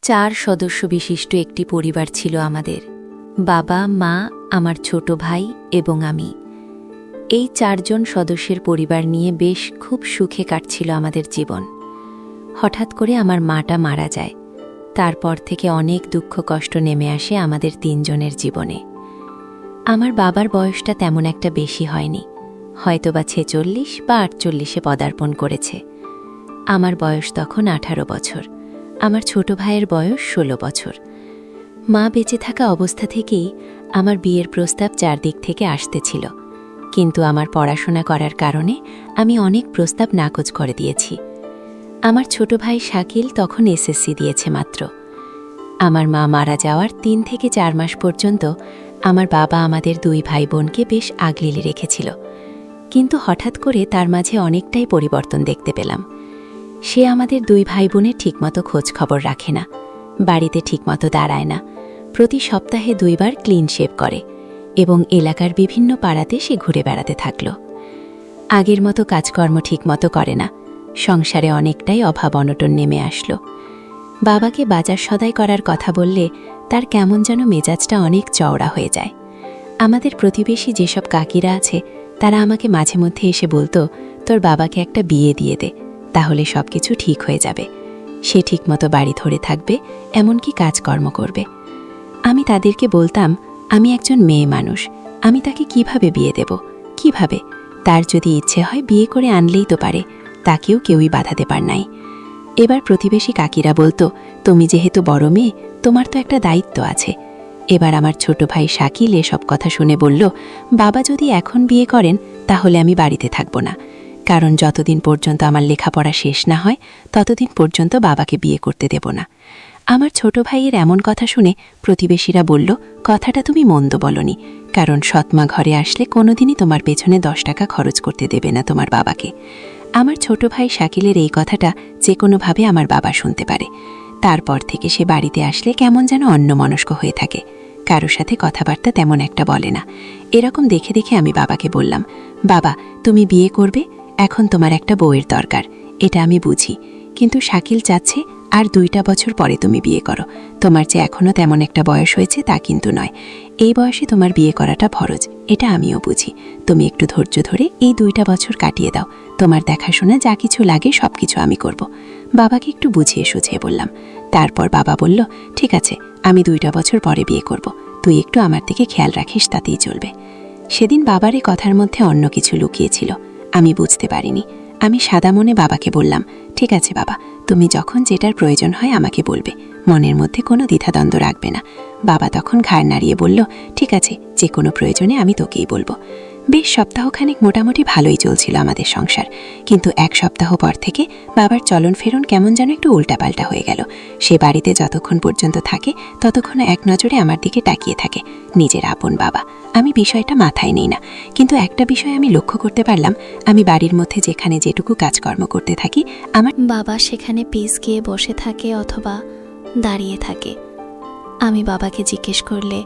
4 সদস্য বিশিষ্ট একটি পরিবার ছিল আমাদের। বাবা, মা, আমার ছোট ভাই এবং আমি। এই 4 জন সদস্যের পরিবার নিয়ে বেশ খুব সুখে কাটছিল আমাদের জীবন। হঠাৎ করে আমার মাটা মারা যায়। তারপর থেকে অনেক দুঃখ কষ্ট নেমে আসে আমাদের 3 জনের জীবনে। আমার বাবার বয়সটা তেমন একটা বেশি হয়নি, হয়তোবা 46 বা 48-এ পদার্পণ করেছে। আমার বয়স তখন 18 বছর, আমার ছোট ভাইয়ের বয়স 16 বছর। মা বেঁচে থাকা অবস্থা থেকেই আমার বিয়ের প্রস্তাব চারদিক থেকে আসতেছিল, কিন্তু আমার পড়াশোনা করার কারণে আমি অনেক প্রস্তাব নাকচ করে দিয়েছি। আমার ছোট ভাই শাকিল তখন এসএসসি দিয়েছে মাত্র। আমার মা মারা যাওয়ার 3 থেকে 4 মাস পর্যন্ত আমার বাবা আমাদের 2 ভাই বোনকে বেশ আগলে রেখেছিল, কিন্তু হঠাৎ করে তার মাঝে অনেকটাই পরিবর্তন দেখতে পেলাম। সে আমাদের 2 ভাই বোনের ঠিকমতো খোঁজ খবর রাখে না, বাড়িতে ঠিকমতো দাঁড়ায় না, প্রতি সপ্তাহে 2 বার ক্লিন শেভ করে এবং এলাকার বিভিন্ন পাড়াতে সে ঘুরে বেড়াতে থাকল। আগের মতো কাজকর্ম ঠিকমতো করে না, সংসারে অনেকটাই অভাব অনটন নেমে আসলো। বাবাকে বাজার সদাই করার কথা বললে তার কেমন যেন মেজাজটা অনেক চওড়া হয়ে যায়। আমাদের প্রতিবেশী যেসব কাকিরা আছে তারা আমাকে মাঝে মধ্যে এসে বলতো, তোর বাবাকে একটা বিয়ে দিয়ে দে, তাহলে সব কিছু ঠিক হয়ে যাবে, সে ঠিকমতো বাড়ি ধরে থাকবে, এমনকি কাজকর্ম করবে। আমি তাদেরকে বলতাম, আমি একজন মেয়ে মানুষ, আমি তাকে কিভাবে বিয়ে দেব, কিভাবে? তার যদি ইচ্ছে হয় বিয়ে করে আনলেই তো পারে, তাকেও কেউই বাধাতে পার নাই। এবার প্রতিবেশী কাকিরা বলতো, তুমি যেহেতু বড় মেয়ে, তোমার তো একটা দায়িত্ব আছে। এবার আমার ছোট ভাই শাকিল এসব কথা শুনে বলল, বাবা যদি এখন বিয়ে করেন তাহলে আমি বাড়িতে থাকব না, কারণ যতদিন পর্যন্ত আমার লেখাপড়া শেষ না হয় ততদিন পর্যন্ত বাবাকে বিয়ে করতে দেব না। আমার ছোট ভাইয়ের এমন কথা শুনে প্রতিবেশীরা বলল, কথাটা তুমি মন্দ বলনি, কারণ সৎমা ঘরে আসলে কোনোদিনই তোমার পেছনে 10 টাকা খরচ করতে দেবে না তোমার বাবাকে। আমার ছোট ভাই শাকিলের এই কথাটা যে কোনোভাবে আমার বাবা শুনতে পারে। তারপর থেকে সে বাড়িতে আসলে কেমন যেন অন্যমনস্ক হয়ে থাকে, কারোর সাথে কথাবার্তা তেমন একটা বলে না। এরকম দেখে দেখে আমি বাবাকে বললাম, বাবা তুমি বিয়ে করবে, এখন তোমার একটা বউয়ের দরকার, এটা আমি বুঝি, কিন্তু শাকিল চাচ্ছে আর 2টা বছর পরে তুমি বিয়ে করো, তোমার যে এখনও তেমন একটা বয়স হয়েছে তা কিন্তু নয়, এই বয়সে তোমার বিয়ে করাটা ফরজ, এটা আমিও বুঝি, তুমি একটু ধৈর্য ধরে এই 2টা বছর কাটিয়ে দাও, তোমার দেখাশোনা যা কিছু লাগে সব কিছু আমি করব। বাবাকে একটু বুঝিয়ে সুঝিয়ে বললাম। তারপর বাবা বলল, ঠিক আছে, আমি 2টা বছর পরে বিয়ে করব, তুই একটু আমার দিকে খেয়াল রাখিস, তাতেই চলবে। সেদিন বাবার এই কথার মধ্যে অন্য কিছু লুকিয়েছিল, আমি বুঝতে পারিনি। আমি সাদা মনে বাবাকে বললাম, ঠিক আছে বাবা, তুমি যখন যেটার প্রয়োজন হয় আমাকে বলবে, মনের মধ্যে কোনো দ্বিধাদ্বন্দ্ব রাখবে না। বাবা তখন ঘাড় নাড়িয়ে বলল, ঠিক আছে, যে কোনো প্রয়োজনে আমি তোকেই বলবো। বেশ সপ্তাহখানেক মোটামুটি ভালোই চলছিল আমাদের সংসার, কিন্তু 1 সপ্তাহ পর থেকে বাবার চলন ফেরন কেমন যেন একটু উল্টাপাল্টা হয়ে গেল। সে বাড়িতে যতক্ষণ পর্যন্ত থাকে ততক্ষণ এক নজরে আমার দিকে তাকিয়ে থাকে, নিজের আপন বাবা। আমি বিষয়টা মাথায় নেই না, কিন্তু একটা বিষয় আমি লক্ষ্য করতে পারলাম, আমি বাড়ির মধ্যে যেখানে যেটুকু কাজকর্ম করতে থাকি আমার বাবা সেখানে পিস গিয়ে বসে থাকে অথবা দাঁড়িয়ে থাকে। আমি বাবাকে জিজ্ঞেস করলে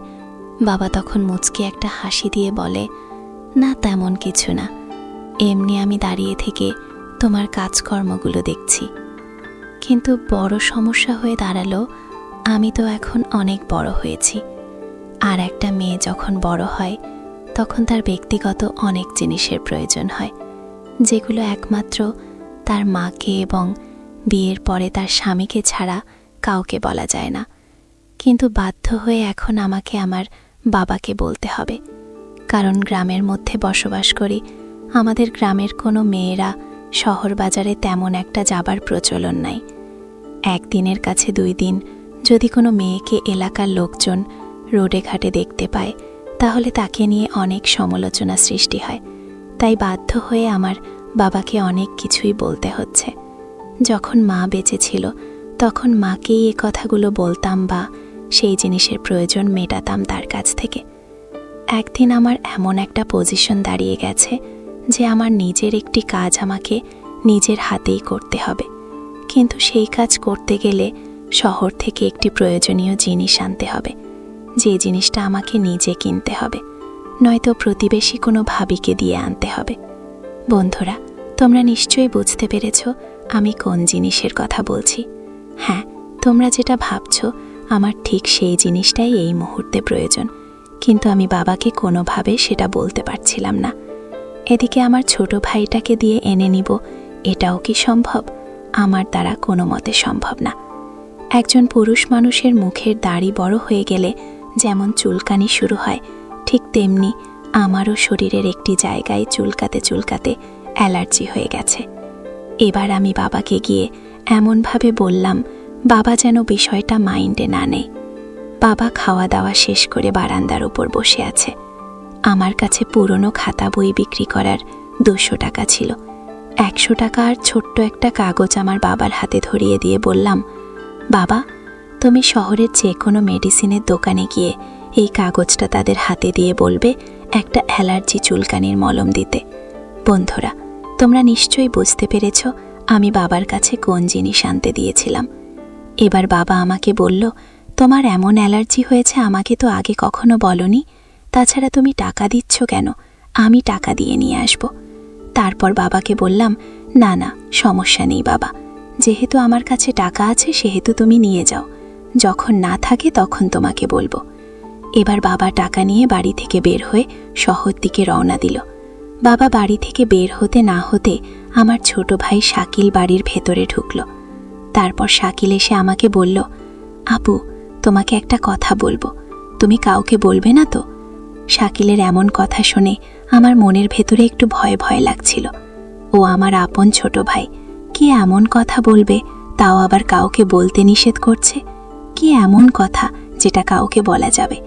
বাবা তখন মুচকি একটা হাসি দিয়ে বলে, না তেমন কিছু না, এমনি আমি দাঁড়িয়ে থেকে তোমার কাজকর্মগুলো দেখছি। কিন্তু বড় সমস্যা হয়ে দাঁড়ালো, আমি তো এখন অনেক বড় হয়েছি, আর একটা মেয়ে যখন বড় হয় তখন তার ব্যক্তিগত অনেক জিনিসের প্রয়োজন হয়, যেগুলো একমাত্র তার মাকে এবং বিয়ের পরে তার স্বামীকে ছাড়া কাউকে বলা যায় না। কিন্তু বাধ্য হয়ে এখন আমাকে আমার বাবাকে বলতে হবে, কারণ গ্রামের মধ্যে বসবাস করি, আমাদের গ্রামের কোনো মেয়েরা শহর বাজারে তেমন একটা যাবার প্রচলন নাই। একদিনের কাছে 2 দিন যদি কোনো মেয়েকে এলাকার লোকজন রোডে ঘাটে দেখতে পায় তাহলে তাকে নিয়ে অনেক সমালোচনা সৃষ্টি হয়। তাই বাধ্য হয়ে আমার বাবাকে অনেক কিছুই বলতে হচ্ছে। যখন মা বেঁচে ছিল তখন মাকেই এ কথাগুলো বলতাম বা সেই জিনিসের প্রয়োজন মেটাতাম তার কাছ থেকে। একদিন আমার এমন একটা পজিশন দাঁড়িয়ে গেছে যে আমার নিজের একটি কাজ আমাকে নিজের হাতেই করতে হবে, কিন্তু সেই কাজ করতে গেলে শহর থেকে একটি প্রয়োজনীয় জিনিস আনতে হবে, যে জিনিসটা আমাকে নিজে কিনতে হবে, নয়তো প্রতিবেশী কোনো ভাবিকে দিয়ে আনতে হবে। বন্ধুরা, তোমরা নিশ্চয়ই বুঝতে পেরেছ আমি কোন জিনিসের কথা বলছি। হ্যাঁ, তোমরা যেটা ভাবছো আমার ঠিক সেই জিনিসটাই এই মুহূর্তে প্রয়োজন, কিন্তু আমি বাবাকে কোনোভাবে সেটা বলতে পারছিলাম না। এদিকে আমার ছোট ভাইটাকে দিয়ে এনে নিব, এটাও কি সম্ভব? আমার দ্বারা কোনো মতে সম্ভব না। একজন পুরুষ মানুষের মুখের দাড়ি বড় হয়ে গেলে যেমন চুলকানি শুরু হয়, ঠিক তেমনি আমারও শরীরের একটি জায়গায় চুলকাতে চুলকাতে অ্যালার্জি হয়ে গেছে। এবার আমি বাবাকে গিয়ে এমনভাবে বললাম, বাবা যেন বিষয়টা মাইন্ডে না নেয়। বাবা খাওয়া দাওয়া শেষ করে বারান্দার উপর বসে আছে। আমার কাছে পুরনো খাতা বই বিক্রি করার 200 টাকা ছিল। 100 টাকা আর ছোট্ট একটা কাগজ আমার বাবার হাতে ধরিয়ে দিয়ে বললাম, বাবা, তুমি শহরের যে কোনো মেডিসিনের দোকানে গিয়ে এই কাগজটা তাদের হাতে দিয়ে বলবে একটা অ্যালার্জি চুলকানির মলম দিতে। বন্ধুরা, তোমরা নিশ্চয়ই বুঝতে পেরেছ আমি বাবার কাছে কোন জিনিস আনতে দিয়েছিলাম। এবার বাবা আমাকে বলল, তোমার এমন অ্যালার্জি হয়েছে আমাকে তো আগে কখনো বলনি, তাছাড়া তুমি টাকা দিচ্ছ কেন? আমি টাকা দিয়ে নিয়ে আসব। তারপর বাবাকে বললাম, না না, সমস্যা নেই বাবা, যেহেতু আমার কাছে টাকা আছে সেহেতু তুমি নিয়ে যাও, যখন না থাকে তখন তোমাকে বলবো। এবার বাবা টাকা নিয়ে বাড়ি থেকে বের হয়ে শহর দিকে রওনা দিল। বাবা বাড়ি থেকে বের হতে না হতে আমার ছোট ভাই শাকিল বাড়ির ভেতরে ঢুকল। তারপর শাকিল এসে আমাকে বলল, আপু, তোমাকে একটা কথা বলবো, তুমি কাউকে বলবে না তো? শাকিলের এমন কথা শুনে আমার মনের ভেতরে একটু ভয় ভয় লাগছিল। ও আমার আপন ছোট ভাই, কি এমন কথা বলবে, তাও আবার কাউকে বলতে নিষেধ করছে? কি এমন কথা যেটা কাউকে বলা যাবে?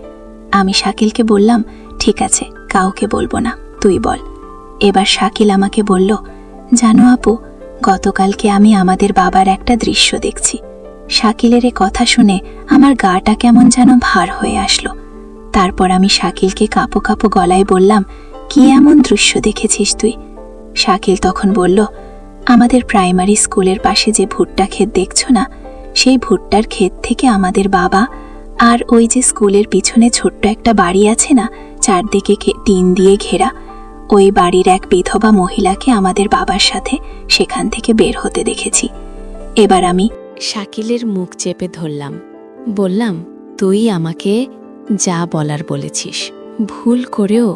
আমি শাকিলকে বললাম, ঠিক আছে, কাউকে বলবো না, তুই বল। এবার শাকিল আমাকে বলল, জানো আপু, গতকালকে আমি আমাদের বাবার একটা দৃশ্য দেখছি। শাকিলের এ কথা শুনে আমার গাটা কেমন যেন ভার হয়ে আসলো। তারপর আমি শাকিলকে কাঁপো কাঁপো গলায় বললাম, কি এমন দৃশ্য দেখেছিস তুই? শাকিল তখন বলল, আমাদের প্রাইমারি স্কুলের পাশে যে ভুট্টা ক্ষেত দেখছো না, সেই ভুট্টার ক্ষেত থেকে আমাদের বাবা আর ওই যে স্কুলের পিছনে ছোট্ট একটা বাড়ি আছে না, চারদিকে টিন দিয়ে ঘেরা, ওই বাড়ির এক বিধবা মহিলাকে আমাদের বাবার সাথে সেখান থেকে বের হতে দেখেছি। এবার আমি শাকিলের মুখ চেপে ধরলাম, বললাম, তুই আমাকে যা বলার বলেছিস, ভুল করেও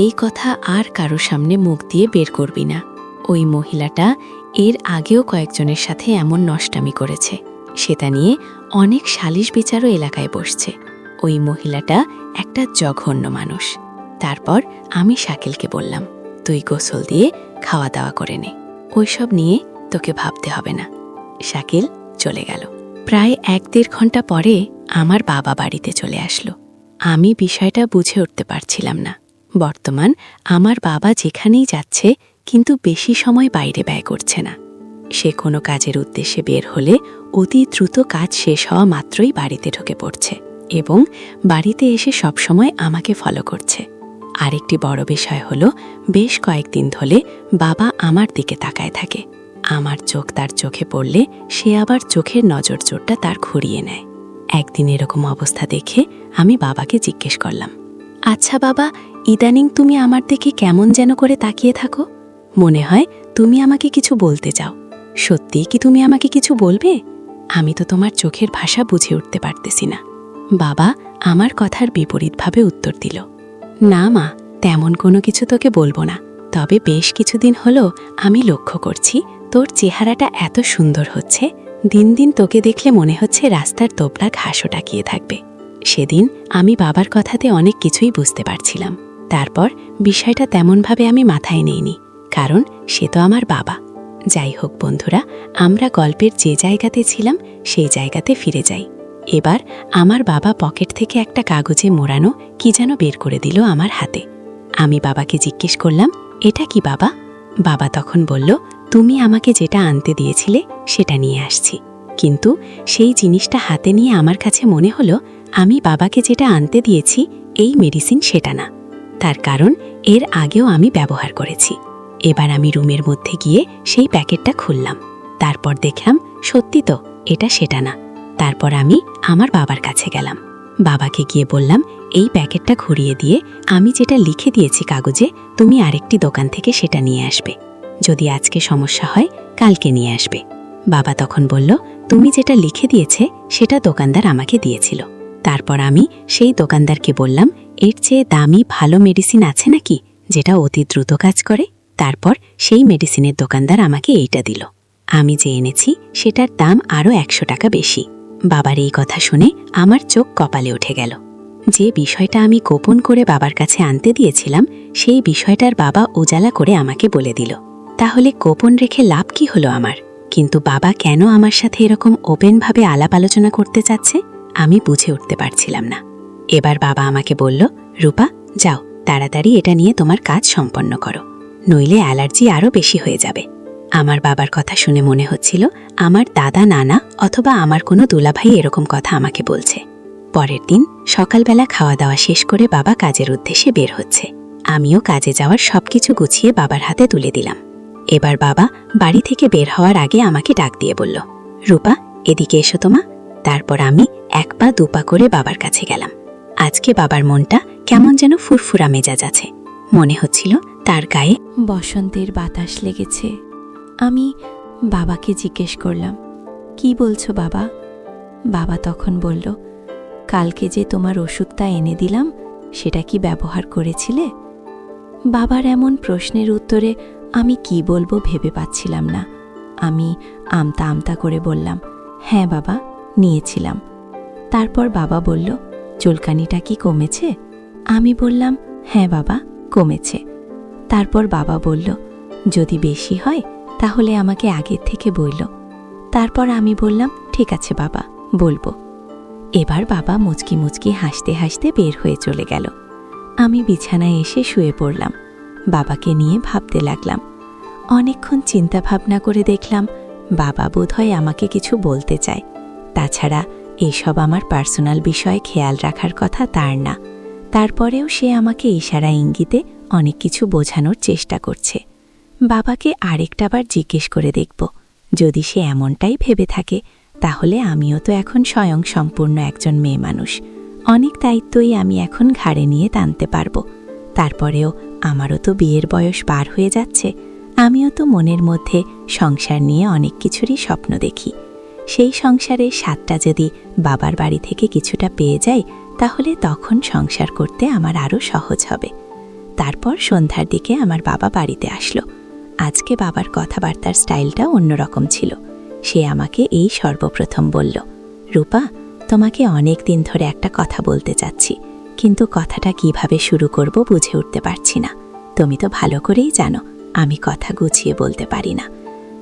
এই কথা আর কারো সামনে মুখ দিয়ে বের করবি না। ওই মহিলাটা এর আগেও কয়েকজনের সাথে এমন নষ্টামি করেছে, সেটা নিয়ে অনেক সালিশ বিচারও এলাকায় বসছে। ওই মহিলাটা একটা জঘন্য মানুষ। তারপর আমি শাকিলকে বললাম, তুই গোসল দিয়ে খাওয়া দাওয়া করে নে, ওইসব নিয়ে তোকে ভাবতে হবে না। শাকিল চলে গেল। প্রায় 1-1.5 ঘন্টা পরে আমার বাবা বাড়িতে চলে আসলো। আমি বিষয়টা বুঝে উঠতে পারছিলাম না। বর্তমান আমার বাবা যেখানেই যাচ্ছে, কিন্তু বেশি সময় বাইরে ব্যয় করছে না। সে কোনো কাজের উদ্দেশ্যে বের হলে অতি দ্রুত কাজ শেষ হওয়া মাত্রই বাড়িতে ঢুকে পড়ছে এবং বাড়িতে এসে সবসময় আমাকে ফলো করছে। আরেকটি বড় বিষয় হলো, বেশ কয়েকদিন ধরে বাবা আমার দিকে তাকায় থাকে। আমার চোখ তার চোখে পড়লে সে আবার চোখের নজর জোরটা তার ঘুরিয়ে নেয়। একদিন এরকম অবস্থা দেখে আমি বাবাকে জিজ্ঞেস করলাম, আচ্ছা বাবা, ইদানিং তুমি আমার দিকে কেমন যেন করে তাকিয়ে থাকো? মনে হয় তুমি আমাকে কিছু বলতে চাও। সত্যিই কি তুমি আমাকে কিছু বলবে? আমি তো তোমার চোখের ভাষা বুঝে উঠতে পারতেছি না। বাবা আমার কথার বিপরীতভাবে উত্তর দিল, না মা, তেমন কোনো কিছু তোকে বলবো না, তবে বেশ কিছুদিন হলো আমি লক্ষ্য করছি তোর চেহারাটা এত সুন্দর হচ্ছে, দিন দিন তোকে দেখলে মনে হচ্ছে রাস্তার তোবড়া ঘাসও টাকিয়ে থাকবে। সেদিন আমি বাবার কথাতে অনেক কিছুই বুঝতে পারছিলাম। তারপর বিষয়টা তেমনভাবে আমি মাথায় নেইনি, কারণ সে তো আমার বাবা। যাই হোক বন্ধুরা, আমরা গল্পের যে জায়গাতে ছিলাম সেই জায়গাতে ফিরে যাই। এবার আমার বাবা পকেট থেকে একটা কাগজে মোড়ানো কি যেন বের করে দিল আমার হাতে। আমি বাবাকে জিজ্ঞেস করলাম, এটা কি বাবা? বাবা তখন বলল, তুমি আমাকে যেটা আনতে দিয়েছিলে সেটা নিয়ে আসছি। কিন্তু সেই জিনিসটা হাতে নিয়ে আমার কাছে মনে হলো আমি বাবাকে যেটা আনতে দিয়েছি এই মেডিসিন সেটা না। তার কারণ এর আগেও আমি ব্যবহার করেছি। এবার আমি রুমের মধ্যে গিয়ে সেই প্যাকেটটা খুললাম। তারপর দেখলাম সত্যি তো এটা সেটা না। তারপর আমি আমার বাবার কাছে গেলাম। বাবাকে গিয়ে বললাম, এই প্যাকেটটা ঘুরিয়ে দিয়ে আমি যেটা লিখে দিয়েছি কাগজে, তুমি আরেকটি দোকান থেকে সেটা নিয়ে আসবে। যদি আজকে সমস্যা হয় কালকে নিয়ে আসবে। বাবা তখন বলল, তুমি যেটা লিখে দিয়েছে সেটা দোকানদার আমাকে দিয়েছিল। তারপর আমি সেই দোকানদারকে বললাম, এর চেয়ে দামি ভালো মেডিসিন আছে নাকি যেটা অতি দ্রুত কাজ করে? তারপর সেই মেডিসিনের দোকানদার আমাকে এইটা দিল। আমি যে এনেছি সেটার দাম আরও 100 টাকা বেশি। বাবার এই কথা শুনে আমার চোখ কপালে উঠে গেল। যে বিষয়টা আমি গোপন করে বাবার কাছে আনতে দিয়েছিলাম সেই বিষয়টার বাবা উজালা করে আমাকে বলে দিল। তাহলে গোপন রেখে লাভ কি হলো আমার? কিন্তু বাবা কেন আমার সাথে এরকম ওপেনভাবে আলাপ আলোচনা করতে চাচ্ছে আমি বুঝে উঠতে পারছিলাম না। এবার বাবা আমাকে বলল, রূপা যাও, তাড়াতাড়ি এটা নিয়ে তোমার কাজ সম্পন্ন করো, নইলে অ্যালার্জি আরও বেশি হয়ে যাবে। আমার বাবার কথা শুনে মনে হচ্ছিল আমার দাদা নানা অথবা আমার কোনো দুলাভাই এরকম কথা আমাকে বলছে। পরের দিন সকালবেলা খাওয়া দাওয়া শেষ করে বাবা কাজের উদ্দেশ্যে বের হচ্ছে। আমিও কাজে যাওয়ার সবকিছু গুছিয়ে বাবার হাতে তুলে দিলাম। এবার বাবা বাড়ি থেকে বের হওয়ার আগে আমাকে ডাক দিয়ে বলল, রূপা এদিকে এসো তোমা। তারপর আমি 1 পা 2 পা করে বাবার কাছে গেলাম। আজকে বাবার মনটা কেমন যেন ফুরফুরা মেজাজ আছে। মনে হচ্ছিল তার গায়ে বসন্তের বাতাস লেগেছে। আমি বাবাকে জিজ্ঞেস করলাম, কি বলছো বাবা? বাবা তখন বলল, কালকে যে তোমার ওষুধটা এনে দিলাম সেটা কি ব্যবহার করেছিলে? বাবার এমন প্রশ্নের উত্তরে আমি কি বলবো ভেবে পাচ্ছিলাম না। আমি আমতা আমতা করে বললাম, হ্যাঁ বাবা, নিয়েছিলাম। তারপর বাবা বলল, চুলকানিটা কি কমেছে? আমি বললাম, হ্যাঁ বাবা, কমেছে। তারপর বাবা বলল, যদি বেশি হয় তাহলে আমাকে আগের থেকে বলল। তারপর আমি বললাম, ঠিক আছে বাবা, বলবো। এবার বাবা মুচকি মুচকি হাসতে হাসতে বের হয়ে চলে গেল। আমি বিছানায় এসে শুয়ে পড়লাম। বাবাকে নিয়ে ভাবতে লাগলাম। অনেকক্ষণ চিন্তা ভাবনা করে দেখলাম বাবা বোধহয় আমাকে কিছু বলতে চায়। তাছাড়া এসব আমার পার্সোনাল বিষয়ে খেয়াল রাখার কথা তার না। তারপরেও সে আমাকে ইশারা ইঙ্গিতে অনেক কিছু বোঝানোর চেষ্টা করছে। বাবাকে আরেকটাবার জিজ্ঞেস করে দেখব। যদি সে এমনটাই ভেবে থাকে তাহলে আমিও তো এখন স্বয়ং সম্পূর্ণ একজন মেয়ে মানুষ। অনেক দায়িত্বই আমি এখন ঘাড়ে নিয়ে টানতে পারবো। তারপরেও আমারও তো বিয়ের বয়স পার হয়ে যাচ্ছে। আমিও তো মনের মধ্যে সংসার নিয়ে অনেক কিছুরই স্বপ্ন দেখি। সেই সংসারের স্বাদটা যদি বাবার বাড়ি থেকে কিছুটা পেয়ে যাই তাহলে তখন সংসার করতে আমার আরও সহজ হবে। তারপর সন্ধ্যার দিকে আমার বাবা বাড়িতে আসলো। আজকে বাবার কথাবার্তার স্টাইলটা অন্যরকম ছিল। সে আমাকে এই সর্বপ্রথম বলল, রূপা তোমাকে অনেক দিন ধরে একটা কথা বলতে চাচ্ছি, কিন্তু কথাটা কিভাবে শুরু করব বুঝে উঠতে পারছি না। তুমি তো ভালো করেই জানো আমি কথা গুছিয়ে বলতে পারি না।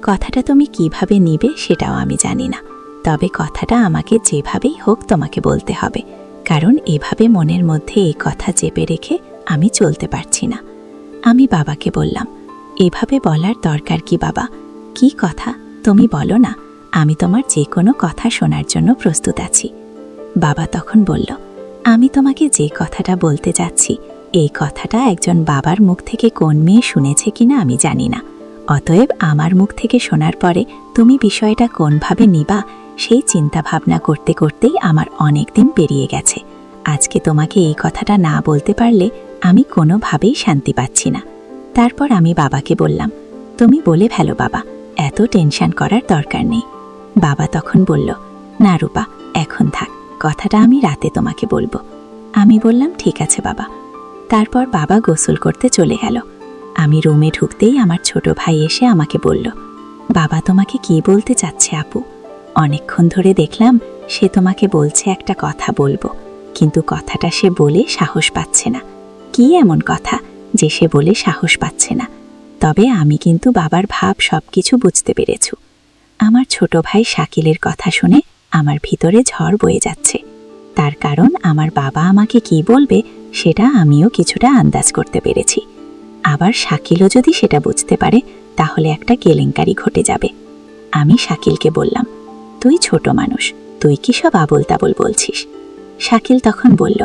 কথাটা তুমি কিভাবে নিবে সেটাও আমি জানি না, তবে কথাটা আমাকে যেভাবেই হোক তোমাকে বলতে হবে, কারণ এভাবে মনের মধ্যে এই কথা চেপে রেখে আমি চলতে পারছি না। আমি বাবাকে বললাম, এভাবে বলার দরকার কি বাবা? কি কথা তুমি বলো না, আমি তোমার যে কোনো কথা শোনার জন্য প্রস্তুত আছি। বাবা তখন বলল, আমি তোমাকে যে কথাটা বলতে যাচ্ছি এই কথাটা একজন বাবার মুখ থেকে কোন মেয়ে শুনেছে কিনা আমি জানি না। অতএব আমার মুখ থেকে শোনার পরে তুমি বিষয়টা কোনভাবে নিবা সেই চিন্তা ভাবনা করতে করতেই আমার অনেক দিন পেরিয়ে গেছে। আজকে তোমাকে এই কথাটা না বলতে পারলে আমি কোনোভাবেই শান্তি পাচ্ছি না। তারপর আমি বাবাকে বললাম, তুমি বলে ফেলো বাবা, এত টেনশন করার দরকার নেই। বাবা তখন বলল, না রূপা, এখন থাক, কথাটা আমি রাতে তোমাকে বলবো। আমি বললাম, ঠিক আছে বাবা। তারপর বাবা গোসল করতে চলে গেল। আমি রুমে ঢুকতেই আমার ছোট ভাই এসে আমাকে বলল, বাবা তোমাকে কি বলতে চাচ্ছে আপু? অনেকক্ষণ ধরে দেখলাম সে তোমাকে বলছে একটা কথা বলবো, কিন্তু কথাটা সে বলে সাহস পাচ্ছে না। কি এমন কথা যে সে বলে সাহস পাচ্ছে না? তবে আমি কিন্তু বাবার ভাব সবকিছু বুঝতে পেরেছি। আমার ছোট ভাই শাকিলের কথা শুনে আমার ভিতরে ঝড় বয়ে যাচ্ছে। তার কারণ আমার বাবা আমাকে কি বলবে সেটা আমিও কিছুটা আন্দাজ করতে পেরেছি। আবার শাকিলও যদি সেটা বুঝতে পারে তাহলে একটা কেলেঙ্কারি ঘটে যাবে। আমি শাকিলকে বললাম, তুই ছোট মানুষ, তুই কি সব আবোল তাবোল বলছিস? শাকিল তখন বলল,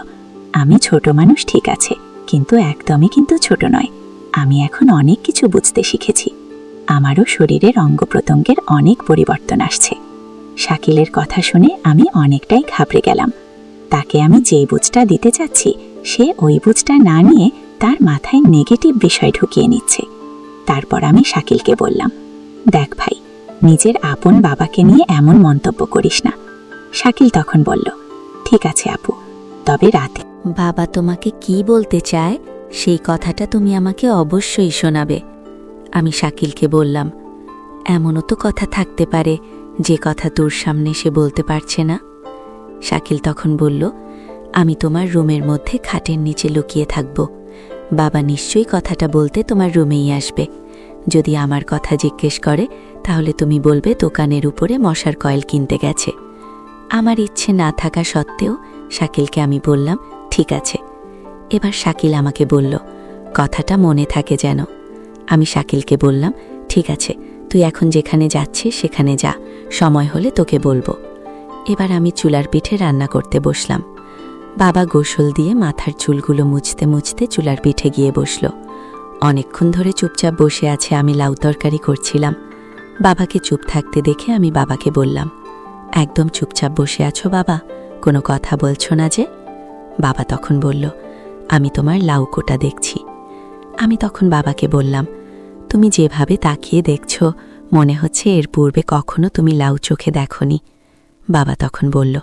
আমি ছোট মানুষ ঠিক আছে, কিন্তু একদমই কিন্তু ছোট নয়। আমি এখন অনেক কিছু বুঝতে শিখেছি। আমারও শরীরের অঙ্গ প্রত্যঙ্গের অনেক পরিবর্তন আসছে। শাকিলের কথা শুনে আমি অনেকটাই ঘাবড়ে গেলাম। তাকে আমি যেই বুঝটা দিতে চাচ্ছি সে ওই বুঝটা না নিয়ে তার মাথায় নেগেটিভ বিষয় ঢুকিয়ে নিচ্ছে। তারপর আমি শাকিলকে বললাম, দেখ ভাই, নিজের আপন বাবাকে নিয়ে এমন মন্তব্য করিস না। শাকিল তখন বলল, ঠিক আছে আপু, তবে রাতে। বাবা তোমাকে কি বলতে চায় সেই কথাটা তুমি আমাকে অবশ্যই শোনাবে। আমি শাকিলকে বললাম, এমনও তো কথা থাকতে পারে যে কথা তোর সামনে সে বলতে পারছে না। শাকিল তখন বলল, আমি তোমার রুমের মধ্যে খাটের নিচে লুকিয়ে থাকব। বাবা নিশ্চয়ই কথাটা বলতে তোমার রুমেই আসবে। যদি আমার কথা জিজ্ঞেস করে তাহলে তুমি বলবে দোকানের উপরে মশার কয়েল কিনতে গেছে। আমার ইচ্ছে না থাকা সত্ত্বেও শাকিলকে আমি বললাম, ঠিক আছে। এবার শাকিল আমাকে বলল, কথাটা মনে থাকে যেন। আমি শাকিলকে বললাম, ঠিক আছে, তুই এখন যেখানে যাচ্ছিস সেখানে যা, সময় হলে তোকে বলবো। এবার আমি চুলার পিঠে রান্না করতে বসলাম। বাবা গোসল দিয়ে মাথার চুলগুলো মুছতে মুছতে চুলার পিঠে গিয়ে বসল। অনেকক্ষণ ধরে চুপচাপ বসে আছে, আমি লাউ তরকারি করছিলাম। বাবাকে চুপ থাকতে দেখে আমি বাবাকে বললাম, একদম চুপচাপ বসে আছো বাবা, কোনো কথা বলছো না যে? বাবা তখন বলল, আমি তোমার লাউ কোটা দেখছি। আমি তখন বাবাকে বললাম, তুমি যেভাবে তাকিয়ে দেখছো মনে হচ্ছে এর পূর্বে কখনো তুমি লাউ চোখে দেখনি। বাবা তখন বলল,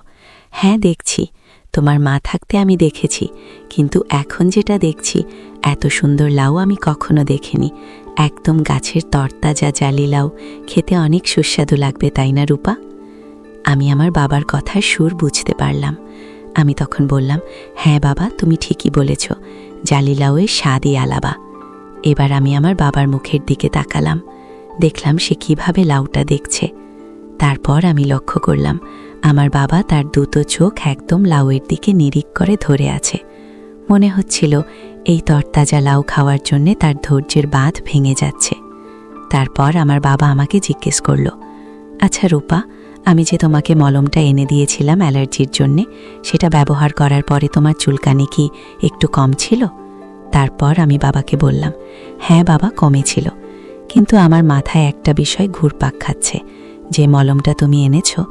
হ্যাঁ দেখছি, তোমার মা থাকতে আমি দেখেছি, কিন্তু এখন যেটা দেখছি এত সুন্দর লাউ আমি কখনো দেখিনি। একদম গাছের তরতাজা জালি লাউ, খেতে অনেক সুস্বাদু লাগবে, তাই না রূপা? আমি আমার বাবার কথার সুর বুঝতে পারলাম। আমি তখন বললাম, হ্যাঁ বাবা, তুমি ঠিকই বলেছ, জালি লাউয়ের স্বাদই আলাদা। এবার আমি আমার বাবার মুখের দিকে তাকালাম, দেখলাম সে কিভাবে লাউটা দেখছে। তারপর আমি লক্ষ্য করলাম আমার বাবা তার দুটো চোখ একদম লাউয়ের দিকে নিরিখ করে ধরে আছে। মনে হচ্ছিল এই তরতাজা লাউ খাওয়ার জন্যে তার ধৈর্যের বাঁধ ভেঙে যাচ্ছে। তারপর আমার বাবা আমাকে জিজ্ঞেস করল, আচ্ছা রূপা, আমি যে তোমাকে মলমটা এনে দিয়েছিলাম অ্যালার্জির জন্যে, সেটা ব্যবহার করার পরে তোমার চুলকানি কি একটু কম ছিল? তারপর আমি বাবাকে বললাম, হ্যাঁ বাবা, কমেছিল, কিন্তু আমার মাথায় একটা বিষয় ঘুরপাক খাচ্ছে, যে মলমটা তুমি এনেছো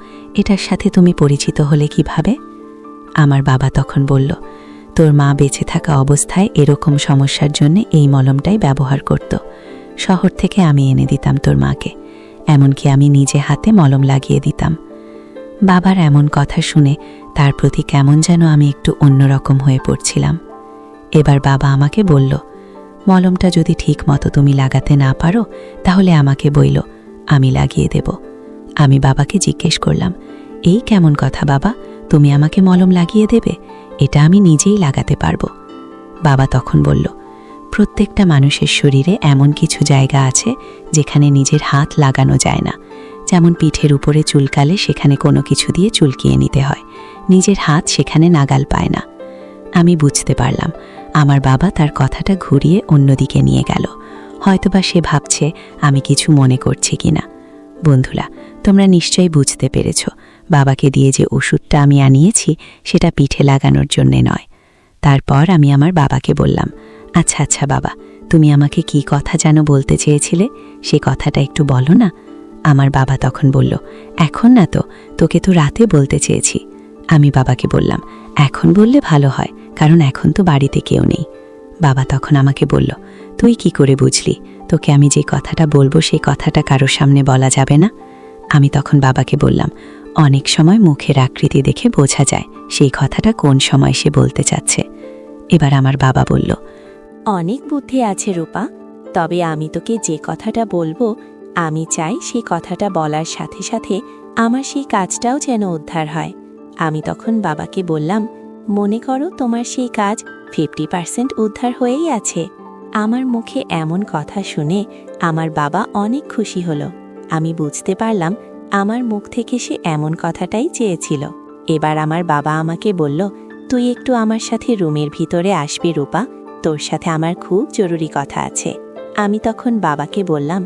এটার সাথে তুমি পরিচিত হলে কিভাবে? আমার বাবা তখন বলল, তোর মা বেঁচে থাকা অবস্থায় এরকম সমস্যার জন্য এই মলমটাই ব্যবহার করত। শহর থেকে আমি এনে দিতাম তোর মাকে, এমনকি আমি নিজে হাতে মলম লাগিয়ে দিতাম। বাবার এমন কথা শুনে তার প্রতি কেমন যেন আমি একটু অন্যরকম হয়ে পড়ছিলাম। এবার বাবা আমাকে বলল, মলমটা যদি ঠিক মতো তুমি লাগাতে না পারো তাহলে আমাকে বইলো, আমি লাগিয়ে দেব। আমি বাবাকে জিজ্ঞেস করলাম, এই কেমন কথা বাবা, তুমি আমাকে মলম লাগিয়ে দেবে? এটা আমি নিজেই লাগাতে পারবো। বাবা তখন বলল, প্রত্যেকটা মানুষের শরীরে এমন কিছু জায়গা আছে যেখানে নিজের হাত লাগানো যায় না। যেমন পিঠের উপরে চুলকালে সেখানে কোনো কিছু দিয়ে চুলকিয়ে নিতে হয়, নিজের হাত সেখানে নাগাল পায় না। আমি বুঝতে পারলাম আমার বাবা তার কথাটা ঘুরিয়ে অন্যদিকে নিয়ে গেল, হয়তোবা সে ভাবছে আমি কিছু মনে করছি কিনা। বন্ধুরা, তোমরা নিশ্চয়ই বুঝতে পেরেছ, বাবাকে দিয়ে যে ওষুধটা আমি আনিয়েছি সেটা পিঠে লাগানোর জন্যে নয়। তারপর আমি আমার বাবাকে বললাম, আচ্ছা আচ্ছা বাবা, তুমি আমাকে কি কথা যেন বলতে চেয়েছিলে, সে কথাটা একটু বলো না। আমার বাবা তখন বলল, এখন না তো, তোকে তো রাতে বলতে চেয়েছি। আমি বাবাকে বললাম, এখন বললে ভালো হয়, কারণ এখন তো বাড়িতে কেউ নেই। বাবা তখন আমাকে বলল, তুই কি করে বুঝলি তোকে আমি যে কথাটা বলবো সেই কথাটা কারোর সামনে বলা যাবে না? আমি তখন বাবাকে বললাম, অনেক সময় মুখের আকৃতি দেখে বোঝা যায় সেই কথাটা কোন সময় সে বলতে চাচ্ছে। এবার আমার বাবা বলল, অনেক বুদ্ধি আছে রূপা, তবে আমি তোকে যে কথাটা বলবো আমি চাই সেই কথাটা বলার সাথে সাথে আমার সেই কাজটাও যেন উদ্ধার হয়। আমি তখন বাবাকে বললাম, মনে করো তোমার সেই কাজ 50% উদ্ধার হয়েই আছে। আমার মুখে এমন কথা শুনে আমার বাবা অনেক খুশি হলো। আমি বুঝতে পারলাম আমার মুখ থেকে সে এমন কথাটাই চেয়েছিল। এবার আমার বাবা আমাকে বলল, তুই একটু আমার সাথে রুমের ভিতরে আসবি রূপা, তোর সাথে আমার খুব জরুরি কথা আছে। আমি তখন বাবাকে বললাম,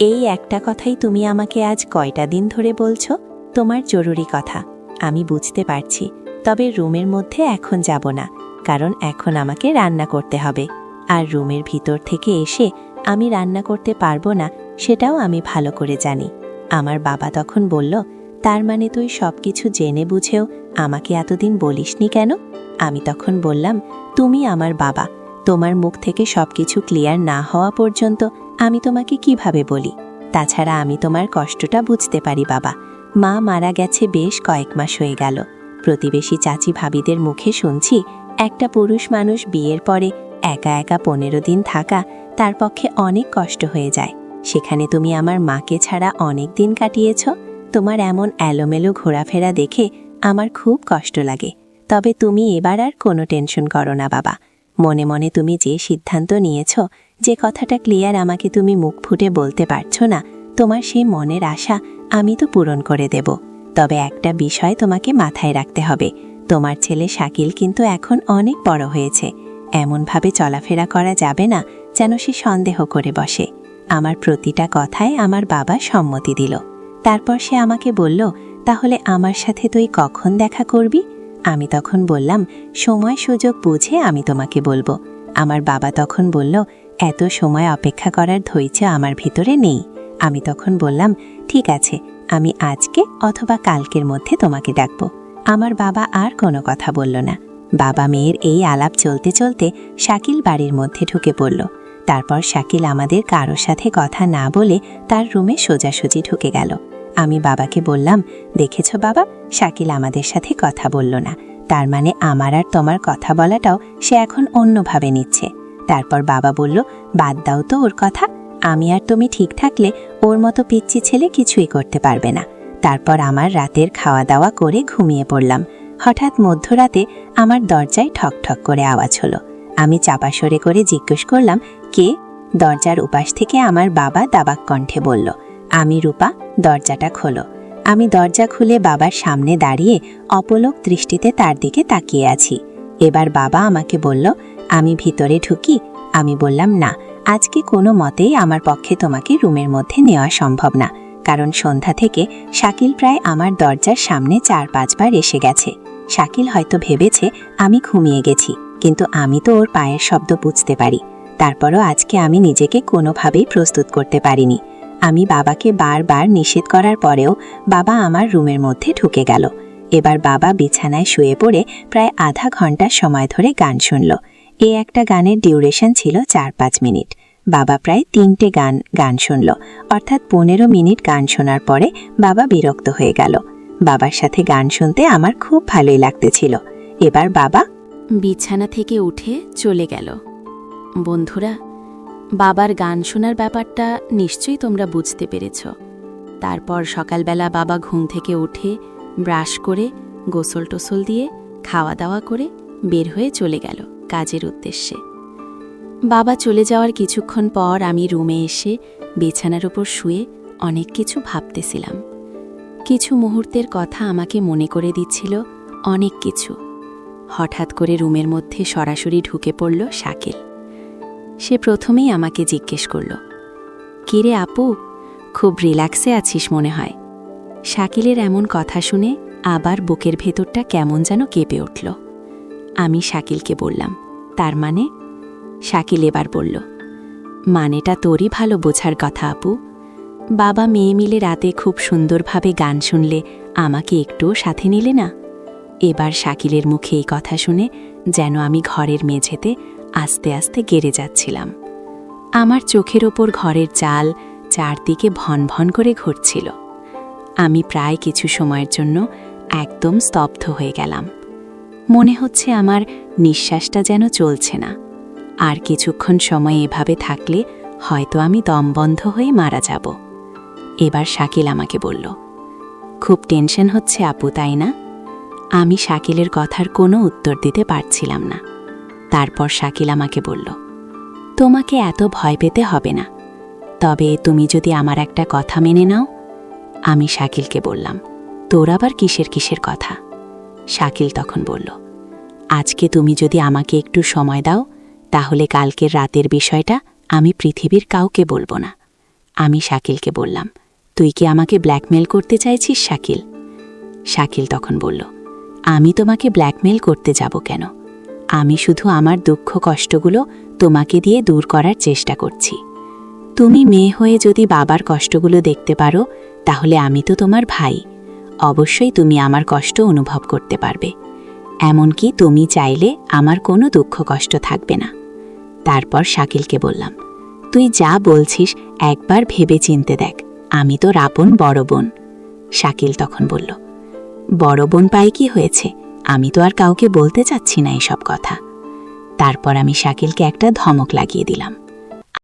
এই একটা কথাই তুমি আমাকে আজ কয়টা দিন ধরে বলছো, তোমার জরুরি কথা? আমি বুঝতে পারছি, তবে রুমের মধ্যে এখন যাব না, কারণ এখন আমাকে রান্না করতে হবে। আর রুমের ভিতর থেকে এসে আমি রান্না করতে পারবো না, সেটাও আমি ভালো করে জানি। আমার বাবা তখন বলল, তার মানে তুই সবকিছু জেনে বুঝেও আমাকে এতদিন বলিসনি কেন? আমি তখন বললাম, তুমি আমার বাবা, তোমার মুখ থেকে সবকিছু ক্লিয়ার না হওয়া পর্যন্ত আমি তোমাকে কিভাবে বলি? তাছাড়া আমি তোমার কষ্টটা বুঝতে পারি বাবা। মা মারা গেছে বেশ কয়েক মাস হয়ে গেল। প্রতিবেশী চাচি ভাবিদের মুখে শুনছি একটা পুরুষ মানুষ বিয়ের পরে একা একা 15 দিন থাকা তার পক্ষে অনেক কষ্ট হয়ে যায়। সেখানে তুমি আমার মাকে ছাড়া অনেক দিন কাটিয়েছ। তোমার এমন এলোমেলো ঘোরাফেরা দেখে আমার খুব কষ্ট লাগে। তবে তুমি এবার আর কোনো টেনশন করো না বাবা। মনে মনে তুমি যে সিদ্ধান্ত নিয়েছ, যে কথাটা ক্লিয়ার আমাকে তুমি মুখ ফুটে বলতে পারছো না, তোমার সেই মনের আশা আমি তো পূরণ করে দেব। তবে একটা বিষয় তোমাকে মাথায় রাখতে হবে, তোমার ছেলে শাকিল কিন্তু এখন অনেক বড় হয়েছে। এমনভাবে চলাফেরা করা যাবে না যেন সে সন্দেহ করে বসে। আমার প্রতিটা কথায় আমার বাবা সম্মতি দিল। তারপর সে আমাকে বলল, তাহলে আমার সাথে তুই কখন দেখা করবি? আমি তখন বললাম, সময় সুযোগ বুঝে আমি তোমাকে বলবো। আমার বাবা তখন বলল, এত সময় অপেক্ষা করার ধৈর্য আমার ভিতরে নেই। আমি তখন বললাম, ঠিক আছে, আমি আজকে অথবা কালকের মধ্যে তোমাকে ডাকবো। আমার বাবা আর কোনো কথা বলল না। বাবা মেয়ের এই আলাপ চলতে চলতে শাকিল বাড়ির মধ্যে ঢুকে পড়ল। তারপর শাকিল আমাদের কারোর সাথে কথা না বলে তার রুমে সোজাসুজি ঢুকে গেল। আমি বাবাকে বললাম, দেখেছ বাবা, শাকিল আমাদের সাথে কথা বলল না, তার মানে আমার আর তোমার কথা বলাটাও সে এখন অন্যভাবে নিচ্ছে। তারপর বাবা বলল, বাদ দাও তো ওর কথা, আমি আর তুমি ঠিক থাকলে ওর মতো পিচ্চি ছেলে কিছুই করতে পারবে না। তারপর আমার রাতের খাওয়া দাওয়া করে ঘুমিয়ে পড়লাম। হঠাৎ মধ্যরাতে আমার দরজায় ঠক ঠক করে আওয়াজ হলো। আমি চাপা সরে করে জিজ্ঞেস করলাম, কে? দরজার উপাস থেকে আমার বাবা দাবাক কণ্ঠে বলল, আমি রূপা, দরজাটা খোলো। আমি দরজা খুলে বাবার সামনে দাঁড়িয়ে অপলক দৃষ্টিতে তার দিকে তাকিয়ে আছি। এবার বাবা আমাকে বলল, আমি ভিতরে ঢুকি? আমি বললাম, না, আজকে কোনো মতেই আমার পক্ষে তোমাকে রুমের মধ্যে নেওয়া সম্ভব না, কারণ সন্ধ্যা থেকে শাকিল প্রায় আমার দরজার সামনে 4-5 বার এসে গেছে। শাকিল হয়তো ভেবেছে আমি ঘুমিয়ে গেছি, কিন্তু আমি তো ওর পায়ের শব্দ বুঝতে পারি। তারপরও আজকে আমি নিজেকে কোনোভাবেই প্রস্তুত করতে পারিনি। আমি বাবাকে বারবার নিষেধ করার পরেও বাবা আমার রুমের মধ্যে ঢুকে গেল। এবার বাবা বিছানায় শুয়ে পড়ে প্রায় আধা ঘন্টা সময় ধরে গান শুনল। এই একটা গানের ডিউরেশন ছিল 4-5 মিনিট। বাবা প্রায় 3টে গান শুনল, অর্থাৎ 15 মিনিট গান শোনার পরে বাবা বিরক্ত হয়ে গেল। বাবার সাথে গান শুনতে আমার খুব ভালোই লাগতেছিল। এবার বাবা বিছানা থেকে উঠে চলে গেল। বন্ধুরা, বাবার গান শোনার ব্যাপারটা নিশ্চয়ই তোমরা বুঝতে পেরেছ। তারপর সকালবেলা বাবা ঘুম থেকে উঠে ব্রাশ করে গোসল টোসল দিয়ে খাওয়া দাওয়া করে বের হয়ে চলে গেল কাজের উদ্দেশ্যে। বাবা চলে যাওয়ার কিছুক্ষণ পর আমি রুমে এসে বিছানার উপর শুয়ে অনেক কিছু ভাবতেছিলাম। কিছু মুহূর্তের কথা আমাকে মনে করে দিচ্ছিল অনেক কিছু। হঠাৎ করে রুমের মধ্যে সরাসরি ঢুকে পড়ল শাকিল। সে প্রথমেই আমাকে জিজ্ঞেস করল, কিরে আপু, খুব রিল্যাক্সে আছিস মনে হয়। শাকিলের এমন কথা শুনে আবার বুকের ভেতরটা কেমন যেন কেঁপে উঠল। আমি শাকিলকে বললাম, তার মানে? শাকিল এবার বলল, মানেটা তোরই ভালো বোঝার কথা আপু। বাবা মেয়ে মিলে রাতে খুব সুন্দরভাবে গান শুনলে আমাকে একটুও সাথে নিলে না। এবার শাকিলের মুখে এই কথা শুনে যেন আমি ঘরের মেঝেতে আস্তে আস্তে গেড়ে যাচ্ছিলাম। আমার চোখের ওপর ঘরের চাল চারদিকে ভন ভন করে ঘুরছিল। আমি প্রায় কিছু সময়ের জন্য একদম স্তব্ধ হয়ে গেলাম। মনে হচ্ছে আমার নিঃশ্বাসটা যেন চলছে না। আর কিছুক্ষণ সময় এভাবে থাকলে হয়তো আমি দমবন্ধ হয়ে মারা যাব। এবার শাকিল আমাকে বলল, খুব টেনশন হচ্ছে আপু, তাই না? আমি শাকিলের কথার কোনো উত্তর দিতে পারছিলাম না। তারপর শাকিল আমাকে বলল, তোমাকে এত ভয় পেতে হবে না, তবে তুমি যদি আমার একটা কথা মেনে নাও। আমি শাকিলকে বললাম, তোর আবার কিসের কথা? শাকিল তখন বলল, আজকে তুমি যদি আমাকে একটু সময় দাও, তাহলে কালকের রাতের বিষয়টা আমি পৃথিবীর কাউকে বলবো না। আমি শাকিলকে বললাম, তুই কি আমাকে ব্ল্যাকমেল করতে চাইছিস শাকিল? শাকিল তখন বলল, আমি তোমাকে ব্ল্যাকমেল করতে যাব কেন? আমি শুধু আমার দুঃখ কষ্টগুলো তোমাকে দিয়ে দূর করার চেষ্টা করছি। তুমি মেয়ে হয়ে যদি বাবার কষ্টগুলো দেখতে পারো, তাহলে আমি তো তোমার ভাই, অবশ্যই তুমি আমার কষ্ট অনুভব করতে পারবে। এমনকি তুমি চাইলে আমার কোনো দুঃখ কষ্ট থাকবে না। তারপর শাকিলকে বললাম, তুই যা বলছিস একবার ভেবে চিনতে দেখ। আমি তোর আপন বড় বোন। শাকিল তখন বলল, বড় বোন পায়ে কি হয়েছে? আমি তো আর কাউকে বলতে চাচ্ছি না এসব কথা। তারপর আমি শাকিলকে একটা ধমক লাগিয়ে দিলাম।